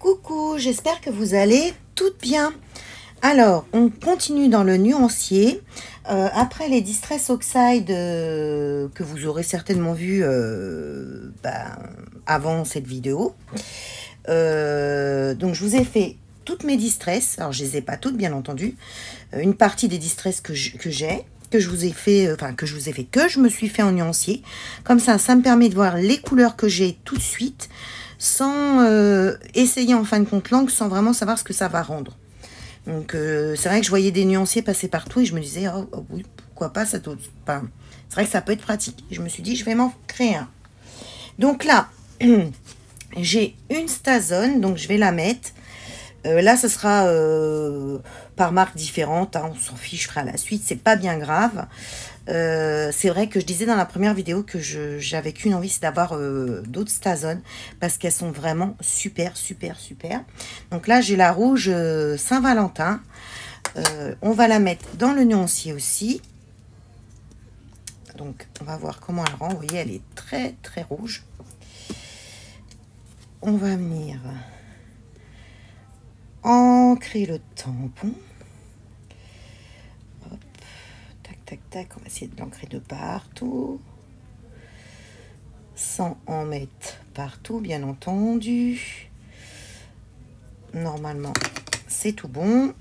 Coucou, j'espère que vous allez toutes bien. Alors, on continue dans le nuancier. Après les Distress Oxide que vous aurez certainement vu avant cette vidéo. Donc, je vous ai fait toutes mes Distress. Alors, je les ai pas toutes, bien entendu. Une partie des Distress que je vous ai fait, que je me suis fait en nuancier. Comme ça me permet de voir les couleurs que j'ai tout de suite, sans essayer en fin de compte l'encre, sans vraiment savoir ce que ça va rendre. Donc c'est vrai que je voyais des nuanciers passer partout et je me disais, oh oui, pourquoi pas, c'est vrai que ça peut être pratique. Et je me suis dit, je vais m'en créer un. Donc là, j'ai une Stazone, donc je vais la mettre. Là, ce sera par marque différente, hein, on s'en fiche, je ferai à la suite, c'est pas bien grave. C'est vrai que je disais dans la première vidéo que j'avais qu'une envie, c'est d'avoir d'autres Stazone, parce qu'elles sont vraiment super. Donc là, j'ai la rouge Saint-Valentin. On va la mettre dans le nuancier aussi. Donc, on va voir comment elle rend. Vous voyez, elle est très rouge. On va venir ancrer le tampon. Hop, tac, on va essayer de l'ancrer de partout. Sans en mettre partout, bien entendu. Normalement, c'est tout bon.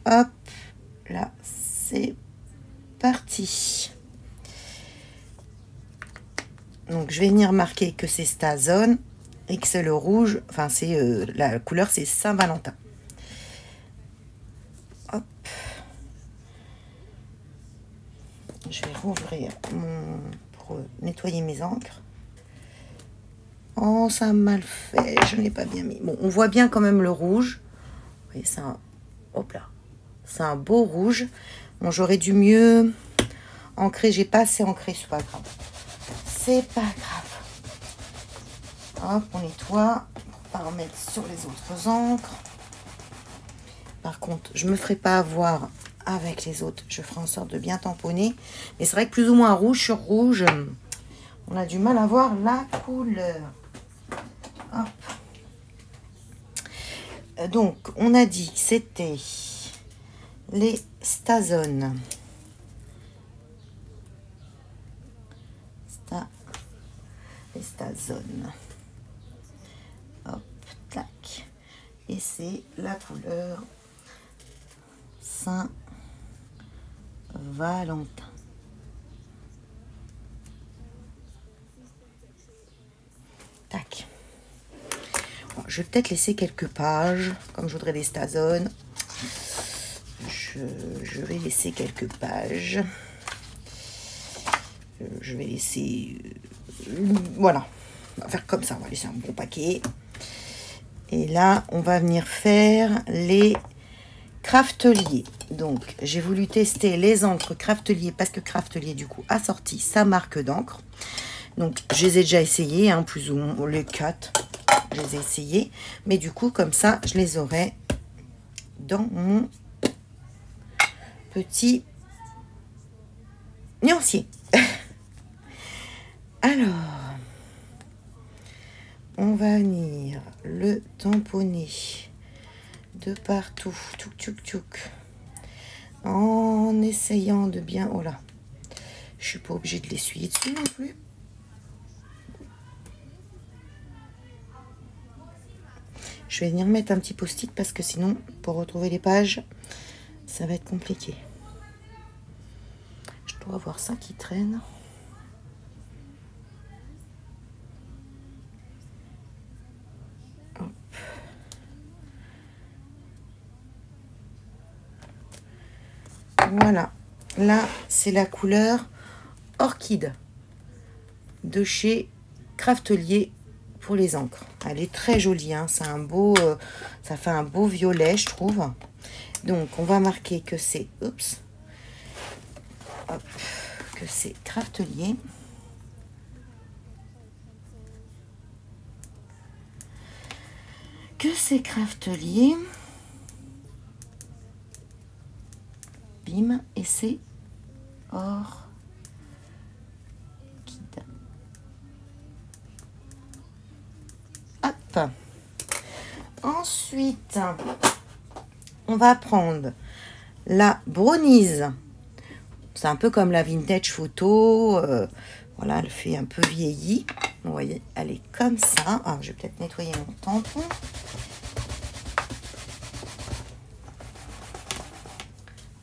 Hop, là, c'est parti. Donc, je vais venir marquer que c'est Stazone et que c'est le rouge. Enfin, c'est la couleur, c'est Saint-Valentin. Hop. Je vais rouvrir pour nettoyer mes encres. Oh, ça a mal fait. Je n'ai pas bien mis. Bon, on voit bien quand même le rouge. Vous voyez, c'est un... Hop là. C'est un beau rouge. Bon, j'aurais dû mieux ancrer. J'ai pas assez ancré, c'est pas grave. C'est pas grave. Hop, on nettoie pour pas remettre sur les autres encres. Par contre, je me ferai pas avoir avec les autres. Je ferai en sorte de bien tamponner. Mais c'est vrai que plus ou moins rouge sur rouge, on a du mal à voir la couleur. Hop. Donc, on a dit que c'était les Stazone. Les Stazone. Hop, tac. Et c'est la couleur Saint-Valentin. Tac. Bon, je vais peut-être laisser quelques pages, comme je voudrais des Stazone. Je vais laisser quelques pages. Je vais laisser... voilà. On va faire comme ça. On va laisser un bon paquet. Et là, on va venir faire les Craftelier. Donc, j'ai voulu tester les encres Craftelier parce que Craftelier, du coup, a sorti sa marque d'encre. Donc, je les ai déjà essayées, hein, plus ou moins, les 4. Je les ai essayées. Mais du coup, comme ça, je les aurai dans mon petit nuancier. Alors, on va venir le tamponner de partout, tchouk, en essayant de bien... Oh là, je suis pas obligée de l'essuyer dessus non plus. Je vais venir mettre un petit post-it parce que sinon, pour retrouver les pages, ça va être compliqué. Je dois avoir ça qui traîne. Hop. Voilà. Là, c'est la couleur Orchide de chez Craftelier pour les encres. Elle est très jolie, hein. C'est un beau, ça fait un beau violet, je trouve. Donc, on va marquer que c'est, oups, hop, que c'est Craftelier. Que c'est Craftelier. Bim, et c'est Orchide. Hop. Ensuite, on va prendre la Brownies. C'est un peu comme la Vintage Photo. Voilà, elle fait un peu vieillie. Vous voyez, elle est comme ça. Alors, je vais peut-être nettoyer mon tampon.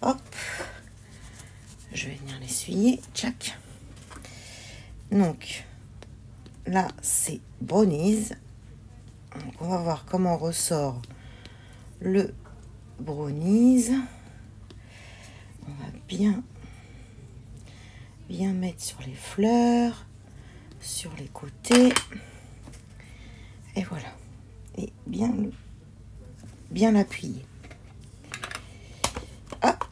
Hop. Je vais venir l'essuyer. Tchac. Donc, là, c'est Brownies. Donc, on va voir comment ressort le Brownies. On va bien mettre sur les fleurs, sur les côtés. Et voilà. Et bien l'appuyer. Hop.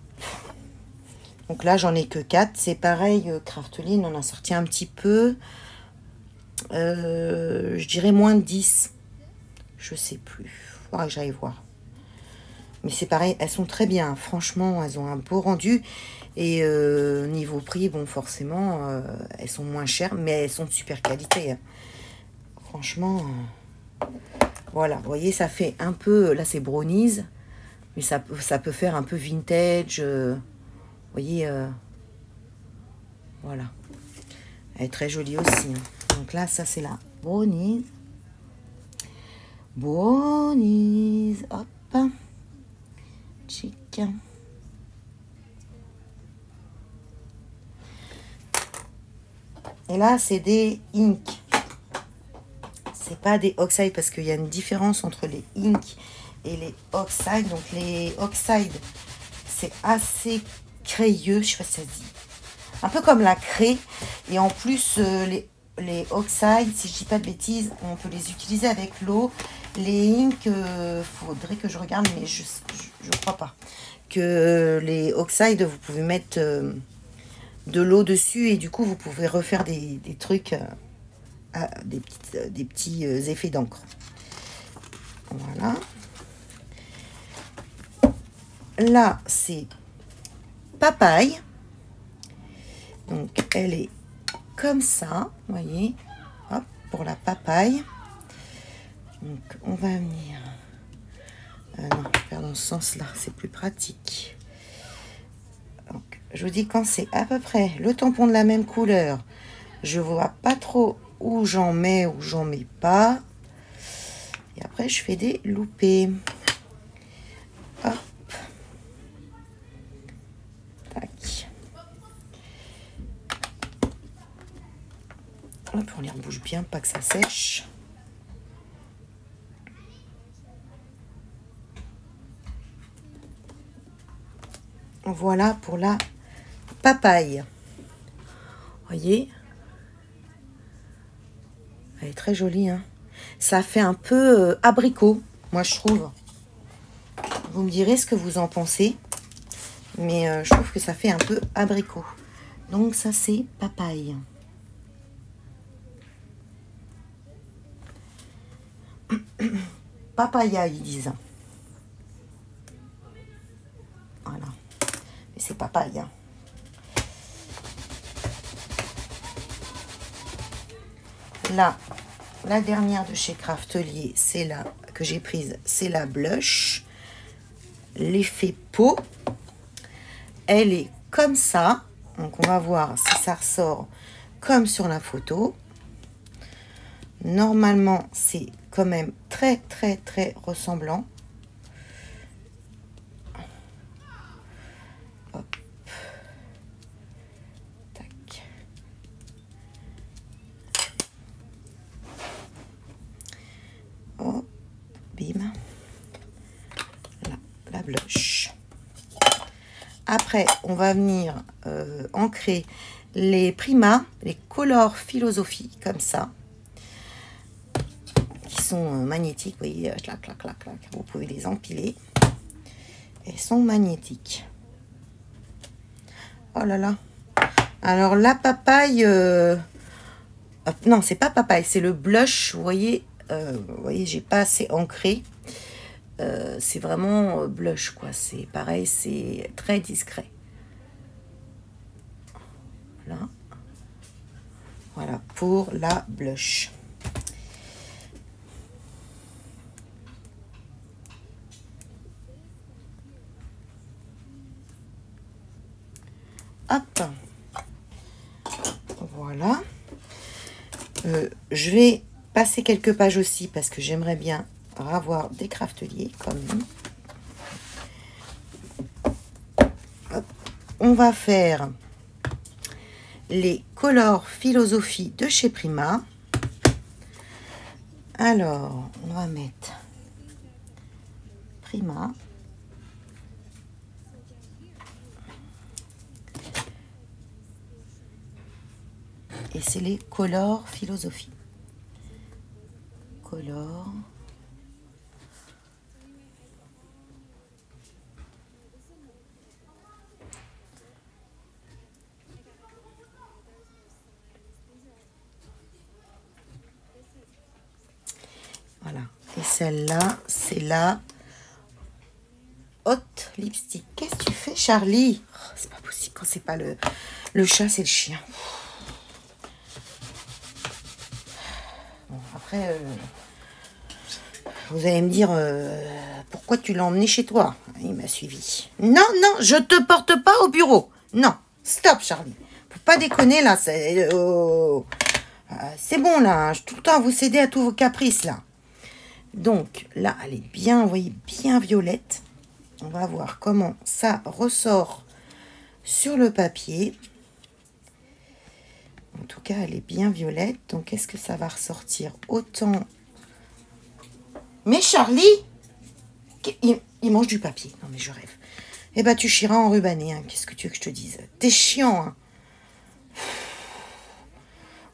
Donc là, j'en ai que 4. C'est pareil, Craftly on en a sorti un petit peu. Je dirais moins de 10. Je sais plus. Faudra que j'aille voir. Mais c'est pareil, elles sont très bien. Franchement, elles ont un beau rendu. Et niveau prix, bon, forcément, elles sont moins chères, mais elles sont de super qualité. Franchement, voilà. Vous voyez, ça fait un peu... Là, c'est Brownies. Mais ça peut faire un peu vintage. Vous voyez, voilà. Elle est très jolie aussi. Donc là, ça, c'est la Brownies. Brownies. Hop. Chic. Et là, c'est des ink. C'est pas des oxide parce qu'il y a une différence entre les ink et les oxide. Donc les oxide, c'est assez crayeux. Je sais pas si ça se dit. Un peu comme la craie. Et en plus, les oxide, si je dis pas de bêtises, on peut les utiliser avec l'eau. Les ink, faudrait que je regarde, mais je crois pas. Que les oxide, vous pouvez mettre de l'eau dessus et du coup, vous pouvez refaire des trucs, des petits effets d'encre. Voilà. Là, c'est papaye. Donc, elle est comme ça, vous voyez. Hop, pour la papaye. Donc, on va venir... non, faire dans ce sens-là, c'est plus pratique. Donc, je vous dis, quand c'est à peu près le tampon de la même couleur, je vois pas trop où j'en mets, où j'en mets pas. Et après, je fais des loupés. Hop. Tac. Hop, on les rebouche bien, pas que ça sèche. Voilà pour la papaye. Voyez, elle est très jolie, hein. Ça fait un peu abricot, moi je trouve. Vous me direz ce que vous en pensez, mais je trouve que ça fait un peu abricot. Donc ça c'est papaye. Papaya ils disent. Voilà, mais c'est papaye, hein. Là, la dernière de chez Craftly, c'est là que j'ai prise, c'est la blush. L'effet peau. Elle est comme ça. Donc, on va voir si ça ressort comme sur la photo. Normalement, c'est quand même très, très, très ressemblant. Hop. Tac. Hop. Bim. Là, la blush. Après, on va venir ancrer les Prima, les Color Philosophie, comme ça, qui sont magnétiques. Vous voyez, clac, clac, clac, clac. Vous pouvez les empiler. Elles sont magnétiques. Oh là là. Alors, la papaye... non, c'est pas papaye, c'est le blush. Vous voyez, j'ai pas assez ancré. C'est vraiment blush, quoi. C'est pareil, c'est très discret. Voilà. Voilà pour la blush. Hop. Voilà. Je vais passer quelques pages aussi parce que j'aimerais bien avoir des crafteliers comme nous. Hop. On va faire les Color Philosophie de chez Prima. Alors, on va mettre Prima. Et c'est les Color Philosophie. Color. Voilà. Et celle-là, c'est la Hot Lipstick. Qu'est-ce que tu fais, Charlie? Oh, c'est pas possible quand c'est pas le chat, c'est le chien. Bon, après, vous allez me dire pourquoi tu l'as emmené chez toi? Il m'a suivi. Non, non, je te porte pas au bureau. Non, stop, Charlie. Faut pas déconner là. C'est bon là. Je tout le temps à vous céder à tous vos caprices là. Donc là, elle est bien, vous voyez, bien violette. On va voir comment ça ressort sur le papier. En tout cas, elle est bien violette. Donc, est-ce que ça va ressortir autant? Mais Charlie, il mange du papier. Non, mais je rêve. Eh ben, tu chieras en rubané. Hein. Qu'est-ce que tu veux que je te dise? T'es chiant. Hein.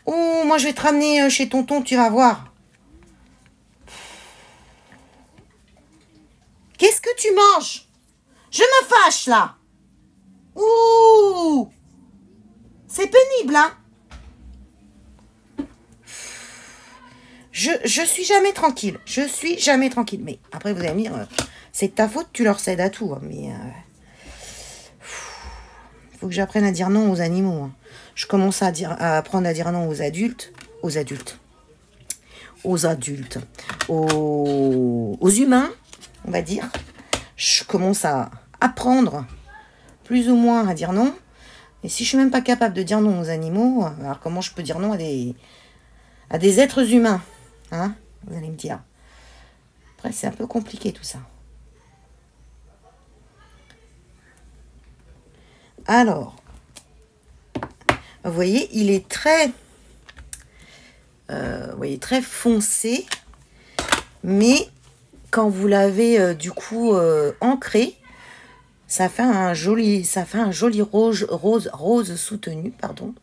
Oh, moi, je vais te ramener chez tonton, tu vas voir. Qu'est-ce que tu manges? Je me fâche, là. Ouh, c'est pénible, hein. Je suis jamais tranquille. Je suis jamais tranquille. Mais après, vous allez me dire, c'est de ta faute, tu leur cèdes à tout. Hein, mais faut que j'apprenne à dire non aux animaux. Hein. Je commence à apprendre à dire non aux adultes. Aux humains, on va dire. Je commence à apprendre plus ou moins à dire non. Et si je suis même pas capable de dire non aux animaux, alors comment je peux dire non à des êtres humains? Hein, vous allez me dire. Après, c'est un peu compliqué tout ça. Alors, vous voyez, il est très, très foncé, mais quand vous l'avez du coup ancré, ça fait un joli rose soutenu, pardon.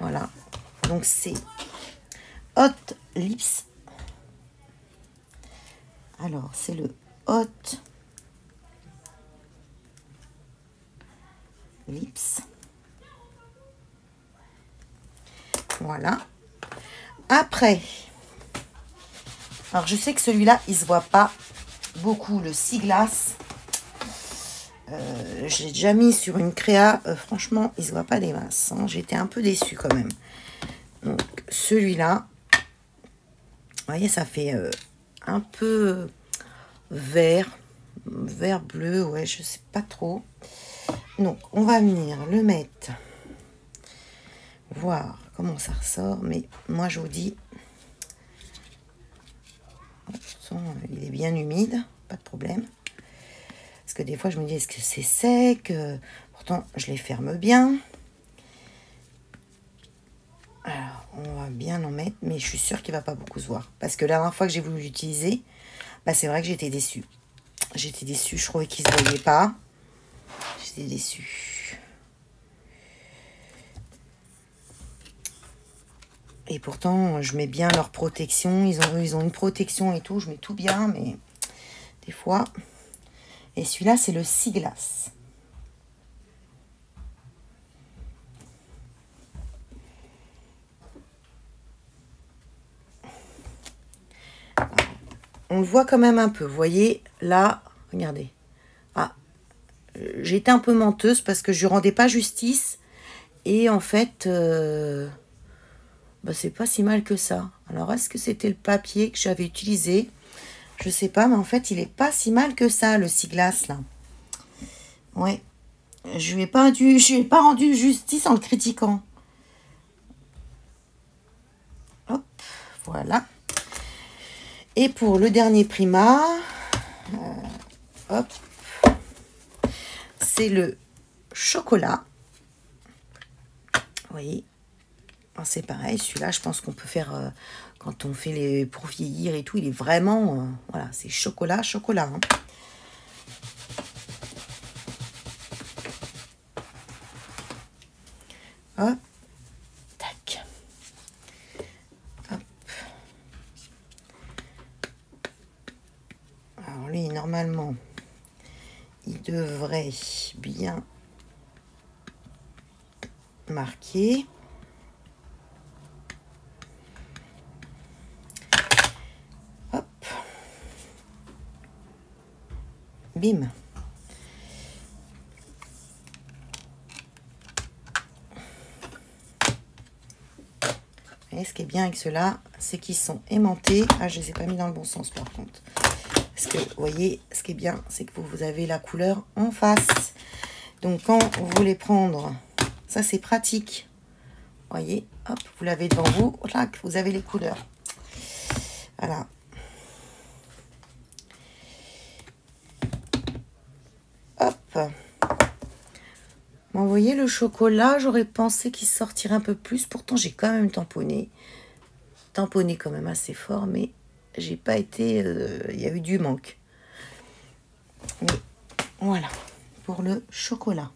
Voilà. Donc c'est Hot Lips. Alors, c'est le Hot Lips. Voilà. Après, alors je sais que celui-là, il se voit pas beaucoup, le Siglass. J'ai déjà mis sur une créa. Franchement, il se voit pas des masses. Hein. J'étais un peu déçue quand même. Donc, celui-là, vous voyez, ça fait un peu vert bleu, ouais, je sais pas trop. Donc, on va venir le mettre, voir comment ça ressort. Mais moi, je vous dis, il est bien humide, pas de problème. Parce que des fois, je me dis, est-ce que c'est sec? Pourtant, je les ferme bien. Alors, on va bien en mettre, mais je suis sûre qu'il ne va pas beaucoup se voir. Parce que la dernière fois que j'ai voulu l'utiliser, bah, c'est vrai que j'étais déçue. J'étais déçue, je trouvais qu'il ne se voyait pas. J'étais déçue. Et pourtant, je mets bien leur protection. Ils ont une protection et tout, je mets tout bien, mais des fois... Et celui-là, c'est le Siglass. On le voit quand même un peu. Vous voyez, là, regardez. Ah, j'ai été un peu menteuse parce que je ne rendais pas justice. Et en fait, bah, c'est pas si mal que ça. Alors, est-ce que c'était le papier que j'avais utilisé? Je sais pas, mais en fait, il est pas si mal que ça, le Siglass, là. Ouais. Je lui ai pas rendu justice en le critiquant. Hop, voilà. Et pour le dernier Prima, hop, c'est le chocolat. Vous voyez, c'est pareil, celui-là, je pense qu'on peut faire quand on fait les pour vieillir et tout. Il est vraiment, voilà, c'est chocolat, chocolat. Hein. Hop, tac. Hop. Alors lui, normalement, il devrait bien marquer. Hop. Bim. Et ce qui est bien avec ceux-là, c'est qu'ils sont aimantés. Ah, je ne les ai pas mis dans le bon sens par contre. Parce que, vous voyez, ce qui est bien, c'est que vous avez la couleur en face. Donc, quand vous voulez prendre, ça c'est pratique. Vous voyez, hop, vous l'avez devant vous. Là, vous avez les couleurs. Voilà. Hop. Bon, vous voyez, le chocolat, j'aurais pensé qu'il sortirait un peu plus. Pourtant, j'ai quand même tamponné. Tamponné quand même assez fort, mais j'ai pas été... il y a eu du manque. Mais voilà, pour le chocolat.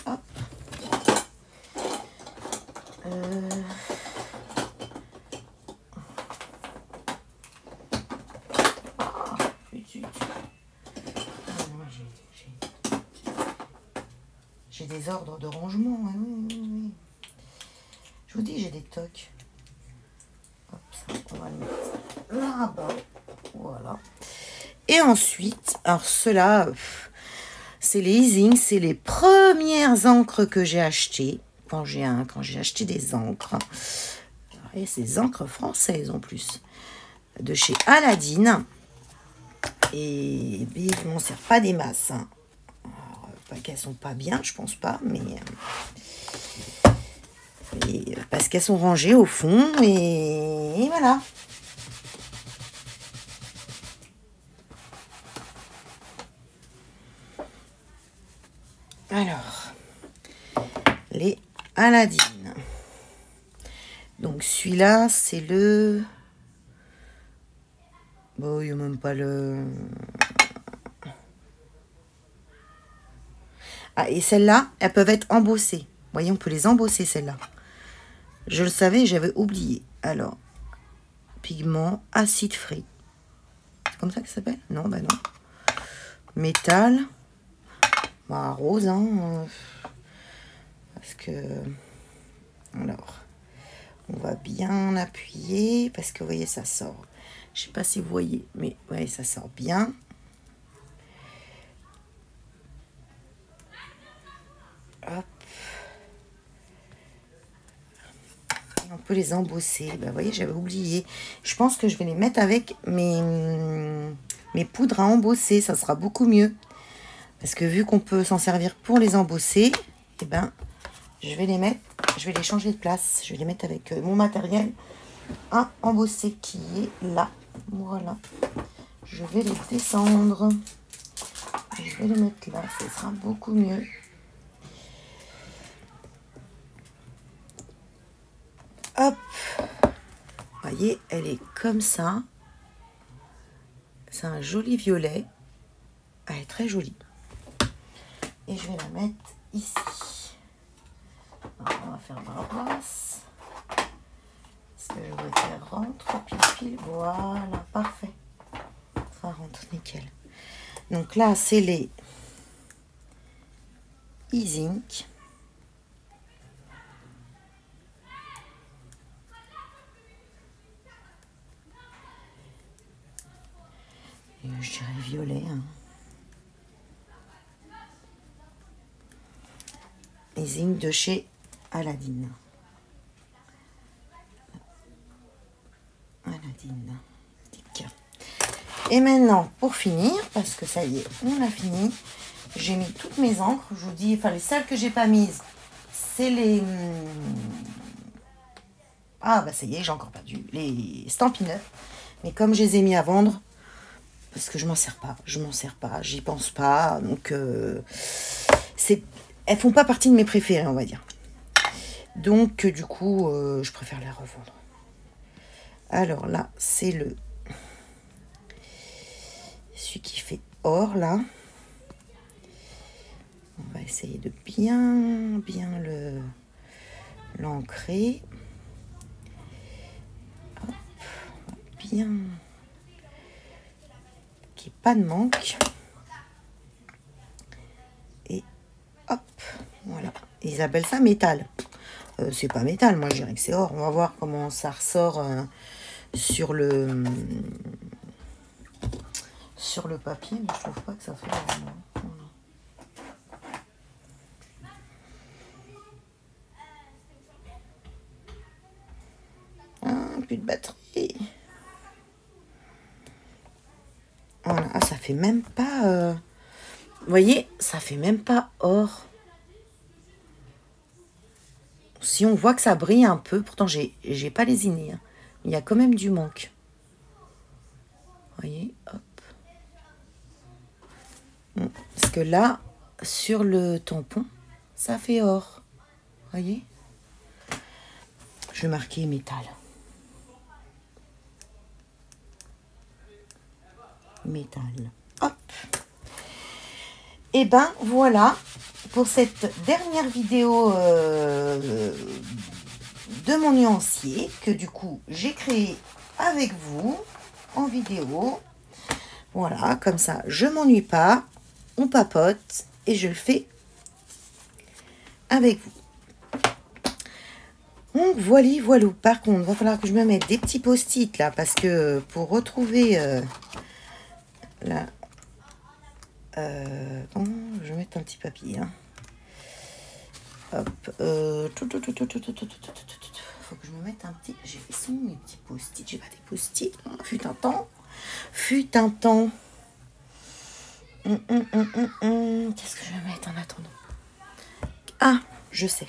Hop. J'ai des ordres de rangement. Hein, oui. Je vous dis, j'ai des tocs. Hop, ça, on va le mettre là-bas. Voilà. Et ensuite, alors ceux-là, c'est les Ising, c'est les premières encres que j'ai achetées quand j'ai acheté des encres. Et ces encres françaises en plus, de chez Aladdin. Et je m'en sers pas des masses. Hein. Alors, pas qu'elles sont pas bien, je pense pas, mais parce qu'elles sont rangées au fond et voilà. Alors, les Aladdin. Donc celui-là, c'est le... Bon, il n'y a même pas le... Ah, et celles-là, elles peuvent être embossées. Vous voyez, on peut les embosser, celles-là. Je le savais, j'avais oublié. Alors, pigment, acide free. C'est comme ça que ça s'appelle? Non, bah non. Métal. Bah, rose, hein. Parce que... Alors, on va bien appuyer. Parce que, vous voyez, ça sort. Je sais pas si vous voyez, mais ouais, ça sort bien. Hop. Et on peut les embosser. Bah, vous voyez, j'avais oublié. Je pense que je vais les mettre avec mes poudres à embosser. Ça sera beaucoup mieux. Parce que vu qu'on peut s'en servir pour les embosser, eh ben, je vais les mettre, je vais les changer de place. Je vais les mettre avec mon matériel à embosser qui est là. Voilà. Je vais les descendre. Je vais les mettre là. Ce sera beaucoup mieux. Hop. Vous voyez, elle est comme ça. C'est un joli violet. Elle est très jolie. Et je vais la mettre ici. Alors, on va faire ma place. Parce que je voudrais qu'elle rentre pile. Voilà, parfait. Ça rentre nickel. Donc là, c'est les Ising. Et je dirais violet. Hein. Ising de chez Aladdin. Aladdin. Et maintenant, pour finir, parce que ça y est, on a fini, j'ai mis toutes mes encres. Je vous dis, enfin les seules que j'ai pas mises, c'est les... Ah bah ça y est, j'ai encore perdu. Les Stampin' Up. Mais comme je les ai mis à vendre, parce que je m'en sers pas, j'y pense pas. Donc, elles font pas partie de mes préférées, on va dire. Donc, du coup, je préfère les revendre. Alors là, c'est celui qui fait or, là. On va essayer de bien l'ancrer. Bien. Qu'il n'y ait pas de manque. Et hop, voilà. Ils appellent ça métal. C'est pas métal, moi je dirais que c'est or. On va voir comment ça ressort sur le papier, mais je trouve pas que ça fait or. Ah, plus de batterie. Voilà, ah, ça fait même pas... Vous voyez, ça fait même pas or. Si on voit que ça brille un peu, pourtant j'ai pas lésiné, hein. Il y a quand même du manque. Vous voyez, hop. Parce que là, sur le tampon, ça fait or. Vous voyez? Je vais marquer métal. Métal. Hop. Et ben voilà pour cette dernière vidéo de mon nuancier que du coup j'ai créé avec vous en vidéo. Voilà, comme ça je m'ennuie pas, on papote et je le fais avec vous. Donc voilà. Par contre, il va falloir que je me mette des petits post-it là parce que pour retrouver là. Bon, je vais mettre un petit papier. Hein. Hop. Faut que je me mette un petit. J'ai fait mes petits post-it. J'ai pas des post-it. Fut un temps. Qu'est-ce que je vais mettre en attendant? Ah, je sais.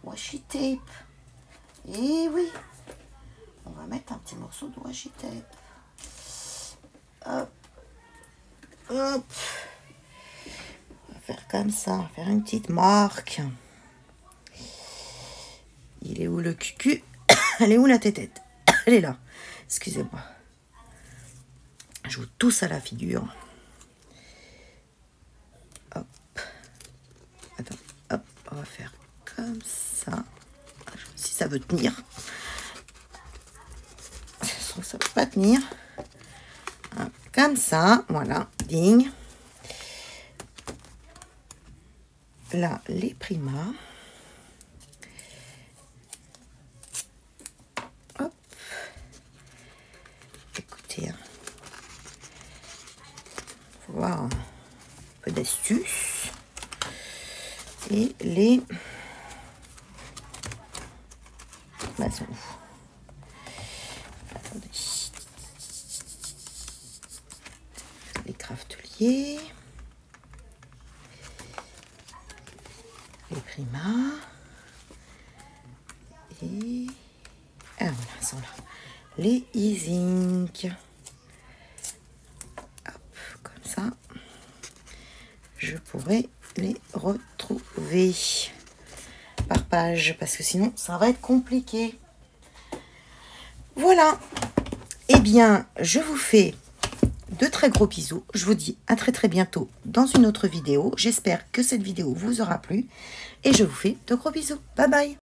Washi tape. Et oui, on va mettre un petit morceau de washi tape. Hop. On va faire comme ça, on va faire une petite marque. Il est où le cucu? Elle est où la tétette? Elle est là. Excusez-moi. Je vous tousse à la figure. Hop. Attends, hop, on va faire comme ça. Si ça veut tenir. Ça ne peut pas tenir. Comme ça, voilà, ding. Là, les primas. Hop. Écoutez, hein. Faut voir un peu d'astuce. Et les... Attendez. Les crafteliers, les primas et voilà, sont là les e-ink. Hop, comme ça je pourrais les retrouver par page parce que sinon ça va être compliqué. Voilà, et bien je vous fais de très gros bisous. Je vous dis à très bientôt dans une autre vidéo. J'espère que cette vidéo vous aura plu et je vous fais de gros bisous. Bye bye.